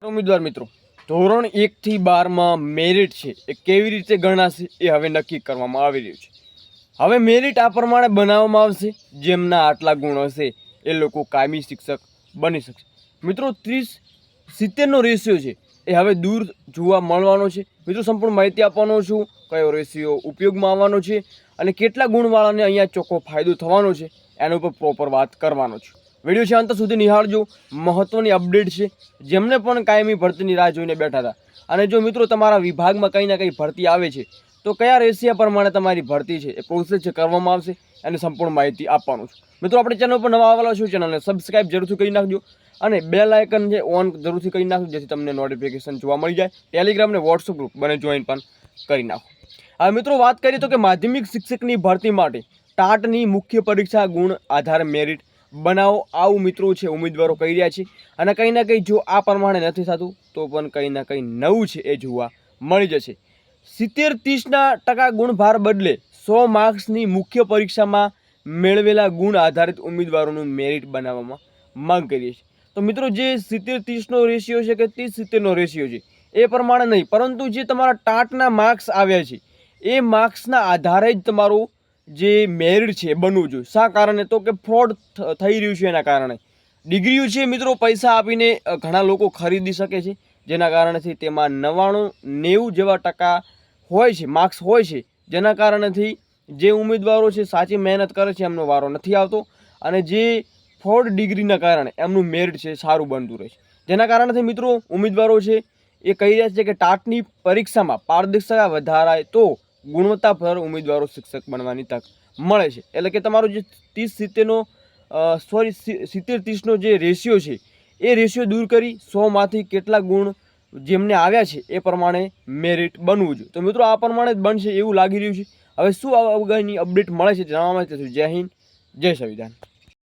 ઉમેદવાર મિત્રો, ધોરણ 1 થી 12 મેરિટ છે એ કેવી રીતે ગણાશે એ હવે નક્કી કરવામાં આવી રહ્યું છે। હવે મેરિટ આ પ્રમાણે બનાવવામાં આવશે, જેમના આટલા ગુણ હશે એ લોકો કાયમી શિક્ષક બની શકશે। મિત્રો 30-70 નો રેશિયો છે એ હવે દૂર જોવા મળવાનો છે। મિત્રો સંપૂર્ણ માહિતી આપવાનો છું, કયો રેશિયો ઉપયોગમાં આવવાનો છે અને કેટલા ગુણવાળાને અહીંયા ચોખ્ખો ફાયદો થવાનો છે એના ઉપર પ્રોપર વાત કરવાનો છું। વિડીયો છે અંત સુધી નિહાળજો, મહત્વની અપડેટ છે જેમને પણ કાયમી ભરતીની રાહ જોઈને બેઠા હતા। અને જો મિત્રો તમારા વિભાગમાં કંઈ ના કંઈ ભરતી આવે છે તો કયા રેશિયા પ્રમાણે તમારી ભરતી છે એ પ્રોસેસ છે કરવામાં આવશે એની સંપૂર્ણ માહિતી આપવાનું છું। મિત્રો આપણે ચેનલ પર નવા આવેલા છો, ચેનલને સબસ્ક્રાઇબ જરૂરથી કરી નાખજો અને બેલ આઇકન છે ઓન જરૂરથી કરી નાખજો, જેથી તમને નોટિફિકેશન જોવા મળી જાય। ટેલિગ્રામ ને વોટ્સઅપ ગ્રુપ બને જોઈન પણ કરી નાખો। હવે મિત્રો વાત કરીએ તો કે માધ્યમિક શિક્ષકની ભરતી માટે ટાટની મુખ્ય પરીક્ષા ગુણ આધાર મેરિટ બનાવો, આવું મિત્રો છે ઉમેદવારો કહી રહ્યા છે। અને કંઈ ના કંઈ જો આ પ્રમાણે નથી થતું તો પણ કંઈ ના કંઈ નવું છે એ જોવા મળી જશે। 70-30% ગુણભાર બદલે 100 માર્ક્સની મુખ્ય પરીક્ષામાં મેળવેલા ગુણ આધારિત ઉમેદવારોનું મેરિટ બનાવવામાં માંગ કરીએ છીએ। તો મિત્રો જે 70-30 નો રેશિયો છે કે 30-70 નો રેશિયો છે એ પ્રમાણે નહીં, પરંતુ જે તમારા ટાટના માર્ક્સ આવ્યા છે એ માર્ક્સના આધારે જ તમારું જે મેરિટ છે એ બનવું જોઈએ। શા કારણે? તો કે ફ્રોડ થઈ રહ્યું છે એના કારણે। ડિગ્રીઓ છે મિત્રો પૈસા આપીને ઘણા લોકો ખરીદી શકે છે, જેના કારણેથી તેમાં 99-90 જેવા ટકા હોય છે, માર્ક્સ હોય છે, જેના કારણેથી જે ઉમેદવારો છે સાચી મહેનત કરે છે એમનો વારો નથી આવતો અને જે ફ્રોડ ડિગ્રીના કારણે એમનું મેરિટ છે સારું બનતું રહે છે। જેના કારણથી મિત્રો ઉમેદવારો છે એ કહી રહ્યા છે કે ટાટની પરીક્ષામાં પારદર્શિતા વધારાય તો ગુણવત્તાભર ઉમેદવારો શિક્ષક બનવાની તક મળે છે। એટલે કે તમારો જે 70-30 નો જે રેશિયો છે એ રેશિયો દૂર કરી 100માંથી કેટલા ગુણ જેમને આવ્યા છે એ પ્રમાણે મેરિટ બનવું જોઈએ। તો મિત્રો આ પ્રમાણે જ બનશે એવું લાગી રહ્યું છે। હવે શું આગળની અપડેટ મળે છે જણાવવામાં આવશે। જય હિન્દ, જય સંવિધાન।